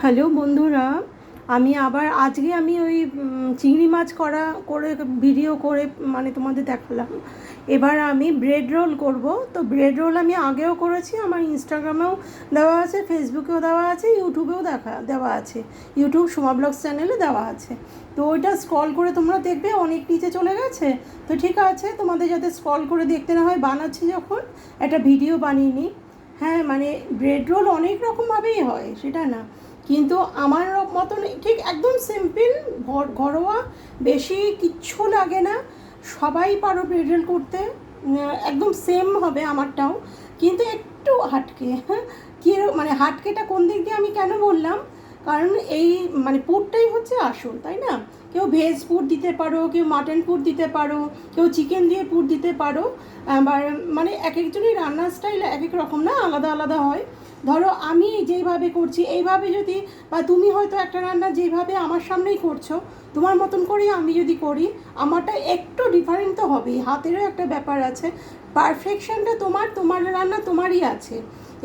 Hello বন্ধুরা, আমি আবার আজকে ওই চিংড়ি মাছ করে ভিডিও করে মানে তোমাদের দেখালাম। এবার আমি ব্রেড রোল করব। তো ব্রেড রোল আমি আগেও করেছি, আমার ইনস্টাগ্রামেও দেওয়া আছে, ফেসবুকেও দেওয়া আছে, ইউটিউবেও দেওয়া আছে, ইউটিউব সোমা ব্লগস চ্যানেলে দেওয়া আছে। তো ওইটা স্ক্রল করে তোমরা দেখবে, অনেক নিচে চলে গেছে। তো ঠিক আছে, তোমাদের যাতে স্ক্রল করে দেখতে না হয়, বানাচ্ছি যখন একটা ভিডিও বানিয়ে নিই। হ্যাঁ, মানে ব্রেড রোল অনেক রকমভাবেই হয়, সেটা না, কিন্তু আমার মতন ঠিক একদম সিম্পল, ঘরোয়া, বেশি কিচ্ছু লাগে না, সবাই পারো ব্রেড রোল করতে। একদম সেম হবে আমারটাও, কিন্তু একটু হাটকে। হ্যাঁ, কী মানে হাটকেটা কোন দিক দিয়ে আমি কেন বললাম, কারণ এই মানে পুরটাই হচ্ছে আসল, তাই না? কেউ ভেজ পুর দিতে পারো, কেউ মাটন পুর দিতে পারো, কেউ চিকেন দিয়ে পুর দিতে পারো। আবার মানে এক একজনই রান্নার স্টাইল এক এক রকম, না, আলাদা আলাদা হয়। ধরো আমি যেইভাবে করছি এইভাবে যদি, বা তুমি হয়তো একটা রান্না যেইভাবে আমার সামনেই করছো তোমার মতন করেই আমি যদি করি, আমারটা একটু ডিফারেন্ট তো হবেই, হাতেরও একটা ব্যাপার আছে। পারফেকশনটা তোমার রান্না তোমারই আছে।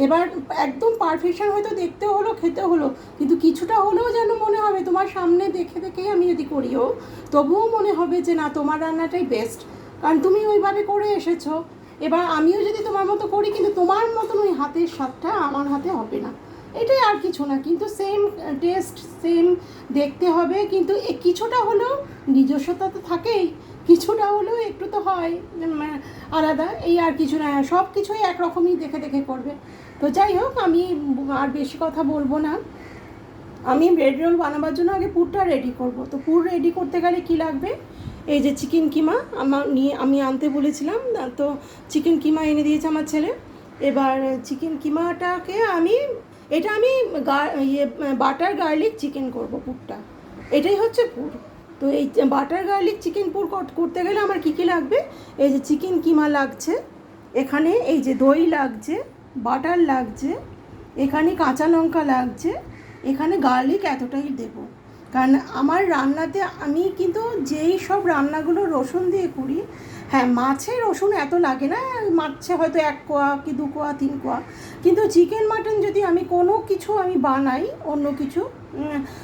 এবার একদম পারফেকশন হয়তো দেখতে হলো, খেতে হলো, কিন্তু কিছুটা হলেও যেন মনে হবে তোমার সামনে দেখে দেখেই আমি যদি করিও, তবুও মনে হবে যে না, তোমার রান্নাটাই বেস্ট, কারণ তুমি ওইভাবে করে এসেছো। এবার আমিও যদি তোমার মতো করি, কিন্তু তোমার মতন ওই হাতের স্বাদটা আমার হাতে হবে না। এটাই, আর কিছু না, কিন্তু সেম টেস্ট, সেম দেখতে হবে, কিন্তু কিছুটা হলেও নিজস্বতা তো থাকেই, কিছুটা হলেও একটু তো হয় আলাদা, এই আর কিছু না, সব কিছুই একরকমই দেখে দেখে করবে। তো যাই হোক, আমি আর বেশি কথা বলবো না। আমি ব্রেড রোল বানাবার জন্য আগে পুরটা রেডি করব। তো পুর রেডি করতে গেলে কি লাগবে, এই যে চিকেন কিমা আমি আনতে বলেছিলাম, তো চিকেন কিমা এনে দিয়েছে আমার ছেলে। এবার চিকেন কিমাটাকে আমি বাটার গার্লিক চিকেন করব পুরটা, এটাই হচ্ছে পুর। তো এই বাটার গার্লিক চিকেন পুর করতে গেলে আমার কী কী লাগবে, এই যে চিকেন কিমা লাগছে, এখানে এই যে দই লাগছে, বাটার লাগছে, এখানে কাঁচা লঙ্কা লাগছে, এখানে গার্লিক এতটাই দেব। কারণ আমার রান্নাতে আমি কিন্তু যেই সব রান্নাগুলো রসুন দিয়ে করি, হ্যাঁ মাছে রসুন এত লাগে না, মাছে হয়তো 1 কোয়া কি 2 কোয়া 3 কোয়া, কিন্তু চিকেন মাটন যদি আমি কোনো কিছু আমি বানাই অন্য কিছু,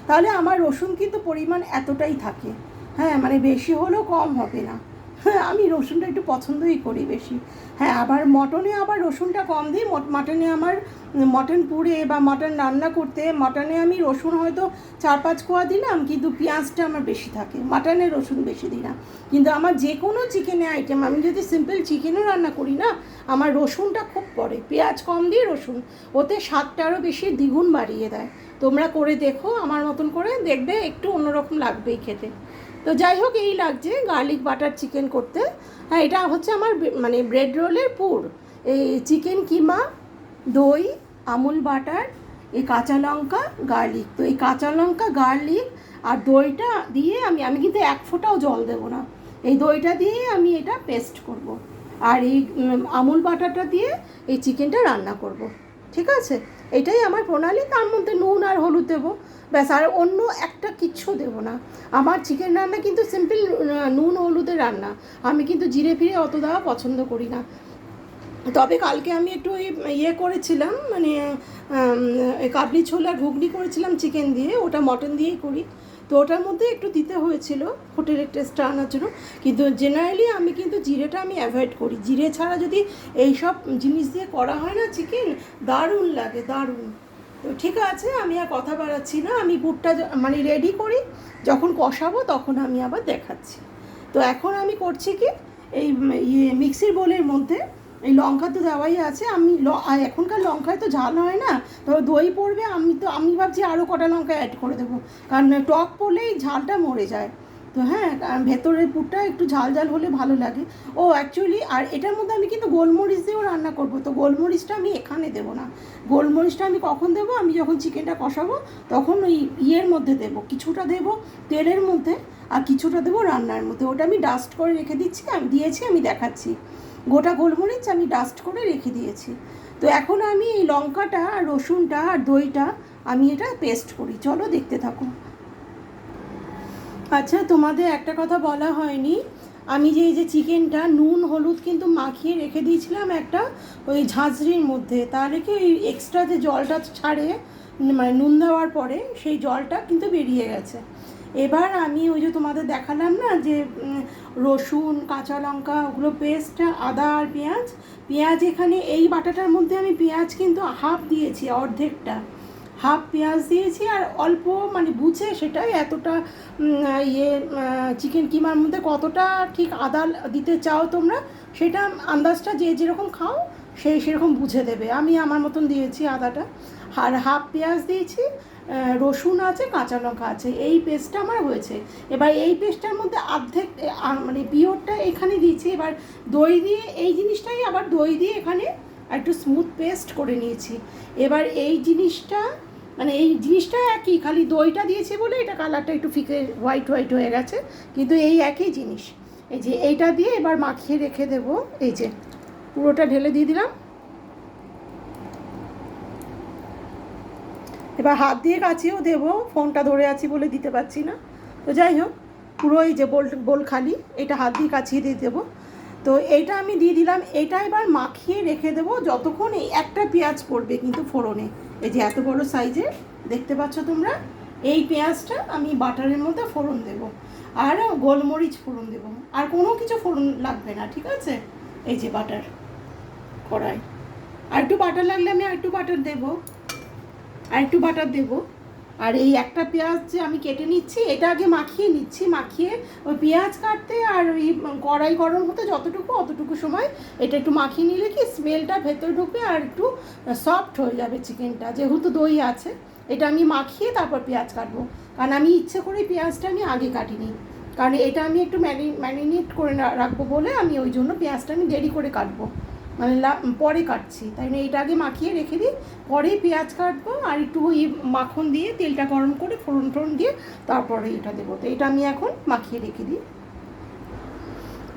তাহলে আমার রসুন কিন্তু পরিমাণ এতটাই থাকে। হ্যাঁ, মানে বেশি হলেও কম হবে না। হ্যাঁ, আমি রসুনটা একটু পছন্দই করি বেশি। হ্যাঁ, আবার মটনে আবার রসুনটা কম দিই। মটনে আমার মটন পুড়ে বা মটন রান্না করতে মটনে আমি রসুন হয়তো 4-5 কোয়া দিলাম, কিন্তু পেঁয়াজটা আমার বেশি থাকে, মাটনে রসুন বেশি দিই না। কিন্তু আমার যে কোনো চিকেনের আইটেম, আমি যদি সিম্পল চিকেনও রান্না করি না, আমার রসুনটা খুব পড়ে, পেঁয়াজ কম দিয়ে রসুন, ওতে স্বাদটা আরও বেশি দ্বিগুণ বাড়িয়ে দেয়। তোমরা করে দেখো, আমার মতন করে দেখবে, একটু অন্যরকম লাগবেই খেতে। তো যাই হোক, এই লাগছে গার্লিক বাটার চিকেন করতে। হ্যাঁ, এটা হচ্ছে আমার মানে ব্রেড রোলের পুর। এই চিকেন কিমা, দই, আমুল বাটার, এই কাঁচা লঙ্কা, গার্লিক। তো এই কাঁচা লঙ্কা, গার্লিক আর দইটা দিয়ে আমি কিন্তু 1 ফোঁটাও জল দেবো না, এই দইটা দিয়ে আমি এটা পেস্ট করব। আর এই আমুল বাটারটা দিয়ে এই চিকেনটা রান্না করব। ঠিক আছে, এটাই আমার প্রণালী। তার মধ্যে নুন আর হলুদ দেবো, ব্যাস, আর অন্য একটা কিচ্ছু দেবো না। আমার চিকেন রান্না কিন্তু সিম্পল নুন হলুদের রান্না, আমি কিন্তু জিরে ফিরে অত দেওয়া পছন্দ করি না। তবে কালকে আমি একটু করেছিলাম, মানে কাবলি ছোলা ঘুগনি করেছিলাম চিকেন দিয়ে, ওটা মটন দিয়েই করি, তো ওটার মধ্যে একটু দিতে হয়েছিল হোটেলের টেস্টটা আনার জন্য। কিন্তু জেনারেলি আমি কিন্তু জিরেটা আমি অ্যাভয়েড করি, জিরে ছাড়া যদি এই সব জিনিস দিয়ে করা হয় না চিকেন, দারুণ লাগে, দারুণ। তো ঠিক আছে, আমি আর কথা বাড়াচ্ছি না, আমি পুরটা মানে রেডি করি, যখন কষাবো তখন আমি আবার দেখাচ্ছি। তো এখন আমি করছি কি, এই মিক্সির বোলের মধ্যে এই লঙ্কা তো দেওয়াই আছে, আর এখনকার লঙ্কায় তো ঝাল হয় না, তো দই পড়বে, আমি ভাবছি আরও কটা লঙ্কা অ্যাড করে দেবো, কারণ টক পড়লেই ঝালটা মরে যায়। তো হ্যাঁ, ভেতরের পুরটা একটু ঝাল ঝাল হলে ভালো লাগে। ও অ্যাকচুয়ালি, আর এটার মধ্যে আমি কিন্তু গোলমরিচ দিয়েও রান্না করব, তো গোলমরিচটা আমি এখানে দেবো না। গোলমরিচটা আমি কখন দেবো, আমি যখন চিকেনটা কষাবো তখন ওই মধ্যে দেবো, কিছুটা দেবো তেলের মধ্যে, আর কিছুটা দেবো রান্নার মধ্যে, ওটা আমি ডাস্ট করে রেখে দিয়েছি, আমি দেখাচ্ছি। গোটা গোলমরিচ আমি ডাস্ট করে রেখে দিয়েছি। তো এখন আমি এই লঙ্কাটা আর রসুনটা আর দইটা আমি এটা পেস্ট করি, চলো দেখতে থাকো। আচ্ছা, তোমাদের একটা কথা বলা হয়নি, আমি যে এই যে চিকেনটা নুন হলুদ কিন্তু মাখিয়ে রেখে দিয়েছিলাম একটা ওই ঝাঁঝরির মধ্যে, তাহলে কি ওই এক্সট্রা যে জলটা ছাড়ে মানে নুন দেওয়ার পরে সেই জলটা কিন্তু বেরিয়ে গেছে। এবার আমি ওই যে তোমাদের দেখালাম না যে রসুন, কাঁচা লঙ্কা, ওগুলো পেস্ট, আদা আর পেঁয়াজ। পেঁয়াজ এখানে এই বাটাটার মধ্যে আমি পেঁয়াজ কিন্তু হাফ দিয়েছি, অর্ধেকটা হাফ পেঁয়াজ দিয়েছি, আর অল্প মানে বুঝে সেটাই এতটা চিকেন কিমার মধ্যে কতটা ঠিক আদা দিতে চাও তোমরা সেটা আন্দাজটা যে যেরকম খাও সেরকম বুঝে দেবে। আমি আমার মতন দিয়েছি আদাটা, আর হাফ পেঁয়াজ দিয়েছি, রসুন আছে, কাঁচা লঙ্কা আছে, এই পেস্টটা আমার হয়েছে। এবার এই পেস্টটার মধ্যে অর্ধেক মানে পিওরটা এখানে দিয়েছি। এবার দই দিয়ে এই জিনিসটাই আবার দই দিয়ে এখানে একটু স্মুথ পেস্ট করে নিয়েছি। এবার এই জিনিসটা মানে এই জিনিসটা একই, খালি দইটা দিয়েছি বলে এটা কালারটা একটু ফিকে হোয়াইট হোয়াইট হয়ে গেছে, কিন্তু এই একই জিনিস। এই যে এইটা দিয়ে এবার মাখিয়ে রেখে দেবো। এই যে পুরোটা ঢেলে দিয়ে দিলাম। এবার হাত দিয়ে কাচিয়েও দেবো, ফোনটা ধরে আছি বলে দিতে পারছি না, তো যাই হোক পুরো এই যে বোল খালি এটা হাত দিয়ে কাচিয়ে দিয়ে দেবো। তো এইটা আমি দিয়ে দিলাম। এটা এবার মাখিয়ে রেখে দেবো যতক্ষণ এই একটা পেঁয়াজ পড়বে কিন্তু ফোড়নে। এই যে এত বড় সাইজের দেখতে পাচ্ছ তোমরা, এই পেঁয়াজটা আমি বাটারের মধ্যে ফোড়ন দেবো, আর গোলমরিচ ফোড়ন দেবো, আর কোনো কিছু ফোড়ন লাগবে না, ঠিক আছে। এই যে বাটার কড়াই, আর একটু বাটার লাগলে আমি আর একটু বাটার দেবো, আর একটু বাটার দেবো। আর এই একটা পেঁয়াজ যে আমি কেটে নিচ্ছি এটা আগে মাখিয়ে নিচ্ছি, মাখিয়ে ওই পেঁয়াজ কাটতে আর ওই কড়াই গরম হতে যতটুকু অতটুকু সময় এটা একটু মাখিয়ে নিলে কি স্মেলটা ভেতর ঢুকবে আর একটু সফট হয়ে যাবে চিকেনটা, যেহেতু দই আছে। এটা আমি মাখিয়ে তারপর পেঁয়াজ কাটবো, কারণ আমি ইচ্ছে করে পেঁয়াজটা আমি আগে কাটিনি, কারণ এটা আমি একটু ম্যারিনেট করে রাখবো বলে আমি ওই জন্য পেঁয়াজটা আমি দেরি করে কাটবো, মানে পরে কাটছি। তাই না, এটা আগে মাখিয়ে রেখে দিই, পরে পেঁয়াজ কাটবো, আর একটু ওই মাখন দিয়ে তেলটা গরম করে ফোড়ন দিয়ে তারপরে এটা দেবো। তো এটা আমি এখন মাখিয়ে রেখে দিই।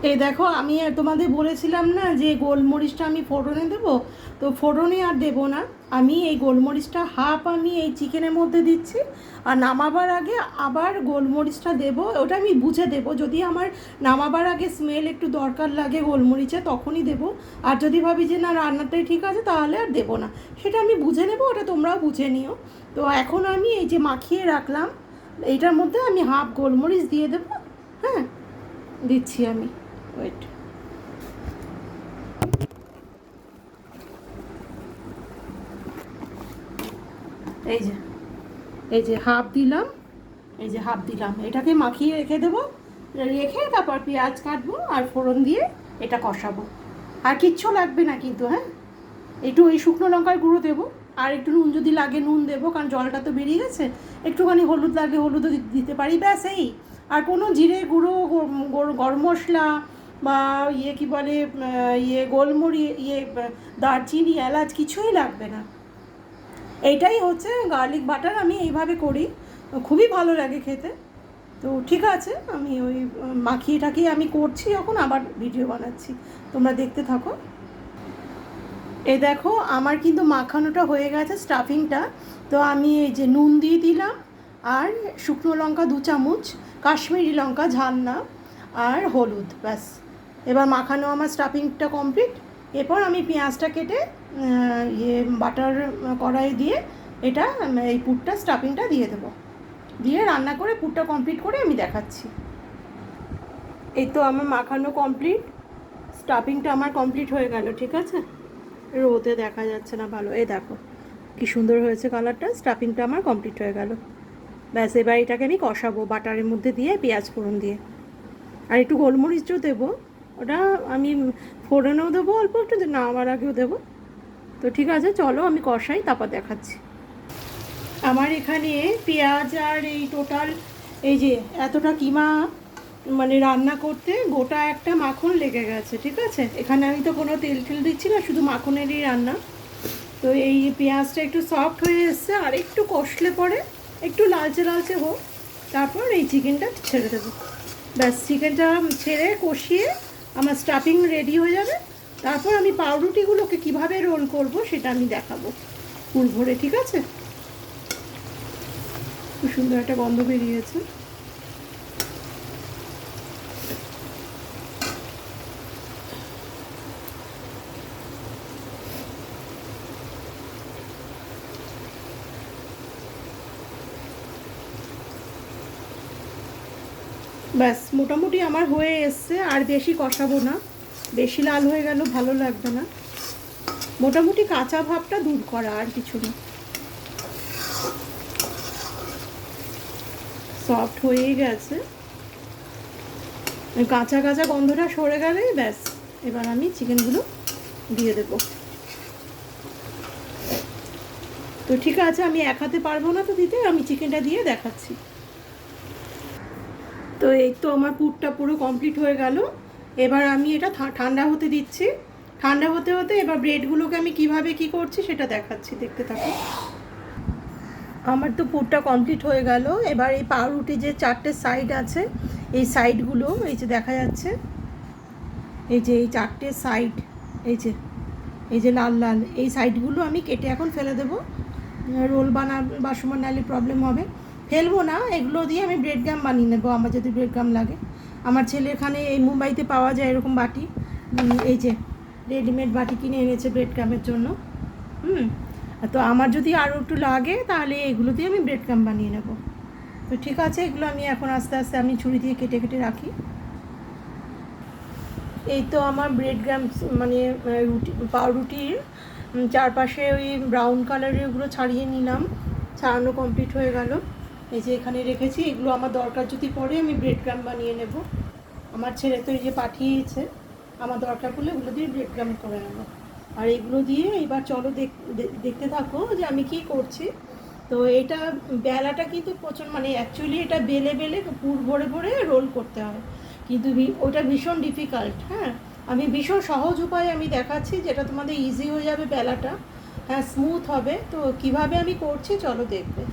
এই দেখো আমি তোমাদের বলেছিলাম না যে গোলমরিচটা আমি ফোড়নে দেবো, তো ফোড়নে আর দেবো না, আমি এই গোলমরিচটা হাফ আমি এই চিকেনের মধ্যে দিচ্ছি, আর নামাবার আগে আবার গোলমরিচটা দেবো। ওটা আমি বুঝে দেবো, যদি আমার নামাবার আগে স্মেল একটু দরকার লাগে গোলমরিচে তখনই দেবো, আর যদি ভাবি যে না রান্নাটাই ঠিক আছে তাহলে আর দেবো না, সেটা আমি বুঝে নেবো, ওটা তোমরাও বুঝে নিও। তো এখন আমি এই যে মাখিয়ে রাখলাম এইটার মধ্যে আমি হাফ গোলমরিচ দিয়ে দেবো। হ্যাঁ, দিচ্ছি আমি, ওয়েট। এই যে হাফ দিলাম, এই যে হাফ দিলাম, এটাকে মাখিয়ে রেখে দেবো, রেখে তারপর পেঁয়াজ কাটবো আর ফোড়ন দিয়ে এটা কষাবো, আর কিচ্ছু লাগবে না কিন্তু। হ্যাঁ, একটু ওই শুকনো লঙ্কার গুঁড়ো দেবো, আর একটু নুন যদি লাগে নুন দেবো, কারণ জলটা তো বেরিয়ে গেছে। একটুখানি হলুদ লাগে হলুদও দিতে পারি, ব্যাস এই। আর কোনো জিরে গুঁড়ো, গরম মশলা বা কি বলে দারচিনি, এলাচ কিছুই লাগবে না। এইটাই হচ্ছে গার্লিক বাটার, আমি এইভাবে করি, খুবই ভালো লাগে খেতে। তো ঠিক আছে, আমি ওই মাখিয়ে টাকিয়ে আমি করছি, এখন আবার ভিডিও বানাচ্ছি, তোমরা দেখতে থাকো। এই দেখো আমার কিন্তু মাখানোটা হয়ে গেছে, স্টাফিংটা। তো আমি এই যে নুন দিয়ে দিলাম, আর শুকনো লঙ্কা 2 চামচ, কাশ্মীরি লঙ্কা ঝাল না, আর হলুদ, ব্যাস। এবার মাখানো আমার স্টাফিংটা কমপ্লিট। এরপর আমি পেঁয়াজটা কেটে বাটার কড়াই দিয়ে এটা এই পুরটা স্টাফিংটা দিয়ে দেবো, দিয়ে রান্না করে পুরটা কমপ্লিট করে আমি দেখাচ্ছি। এই তো আমার মাখানো কমপ্লিট, স্টাফিংটা আমার কমপ্লিট হয়ে গেল, ঠিক আছে। রোদে দেখা যাচ্ছে না ভালো, এই দেখো কি সুন্দর হয়েছে কালারটা, স্টাফিংটা আমার কমপ্লিট হয়ে গেল। ব্যাস, এবার এটাকে আমি কষাবো বাটারের মধ্যে দিয়ে, পেঁয়াজ ফোড়ন দিয়ে, আর একটু গোলমরিচও দেবো, ওটা আমি ফোড়নেও দেবো অল্প একটু, নামার আগেও দেবো। তো ঠিক আছে, চলো আমি কষাই, তারপর দেখাচ্ছি। আমার এখানে পেঁয়াজ আর এই টোটাল এই যে এতটা কিমা মানে রান্না করতে গোটা একটা মাখন লেগে গেছে, ঠিক আছে। এখানে আমি তো কোনো তেল দিচ্ছি না, শুধু মাখনেরই রান্না। তো এই পেঁয়াজটা একটু সফট হয়ে এসছে, আর একটু কষলে পরে একটু লালচে লালচে হোক, তারপর এই চিকেনটা ছেড়ে দেবো। ব্যাস, চিকেনটা ছেড়ে কষিয়ে আমার স্টাফিং রেডি হয়ে যাবে। তারপর আমি পাউরুটিগুলোকে কিভাবে রোল করব সেটা আমি দেখাবো ফুল ভরে, ঠিক আছে। খুব সুন্দর একটা গন্ধ বেরিয়েছে। ব্যাস মোটামুটি আমার হয়ে এসছে, আর বেশি কষাবো না, বেশি লাল হয়ে গেল ভালো লাগবে না। মোটামুটি কাঁচা ভাবটা দূর করা, আর কিছু না। সফট হয়েই গেছে, কাঁচা কাঁচা গন্ধটা সরে গেলে ব্যাস এবার আমি চিকেনগুলো দিয়ে দেবো। তো ঠিক আছে, আমি এক হাতে পারবো না তো দিতে, আমি চিকেনটা দিয়ে দেখাচ্ছি। তো এই তো আমার পুরটা পুরো কমপ্লিট হয়ে গেল। এবার আমি এটা ঠান্ডা হতে দিচ্ছি। ঠান্ডা হতে হতে এবার ব্রেডগুলোকে আমি কিভাবে কি করছি সেটা দেখাচ্ছি, দেখতে থাকো। আমার তো পুরটা কমপ্লিট হয়ে গেল। এবার এই পাউরুটি যে 4টে সাইড আছে, এই সাইডগুলো এই যে দেখা যাচ্ছে, এই যে এই 4টে সাইড, এই যে লাল লাল এই সাইডগুলো আমি কেটে এখন ফেলে দেবো। রোল বানাবার সময় নাহলে প্রবলেম হবে। ফেলবো না, এগুলো দিয়ে আমি ব্রেড গাম বানিয়ে নেবো আমার যদি ব্রেড গাম লাগে। আমার ছেলে এখানে এই মুম্বাইতে পাওয়া যায় এরকম বাটি, এই যে রেডিমেড বাটি কিনে এনেছে ব্রেড গামের জন্য। তো আমার যদি আরও একটু লাগে তাহলে এগুলো দিয়ে আমি ব্রেড গাম বানিয়ে নেব। তো ঠিক আছে, এগুলো আমি এখন আস্তে আস্তে আমি ছুরি দিয়ে কেটে কেটে রাখি। এই তো আমার ব্রেড গ্রাম মানে পাউরুটির চারপাশে ওই ব্রাউন কালারের ওগুলো ছাড়িয়ে নিলাম, ছাড়ানো কমপ্লিট হয়ে গেল। এই যে এখানে রেখেছি, এগুলো আমার দরকার যদি পড়ে আমি ব্রেড গ্রাম বানিয়ে নেব। আমার ছেলে তো এই যে পাঠিয়েছে, আমার দরকার পড়লে এগুলো দিয়ে ব্রেড গ্রাম করে নেব। আর এগুলো দিয়ে এবার চলো দেখতে থাকো যে আমি কি করছি। তো এটা বেলাটা কিন্তু প্রচুর, মানে অ্যাকচুয়ালি এটা বেলে বেলে পুর ভরে ভরে রোল করতে হয়, কিন্তু ওটা ভীষণ ডিফিকাল্ট। হ্যাঁ, আমি ভীষণ সহজ উপায়ে আমি দেখাচ্ছি, যেটা তোমাদের ইজি হয়ে যাবে বেলাটা, হ্যাঁ স্মুথ হবে। তো কিভাবে আমি করছি চলো দেখবে।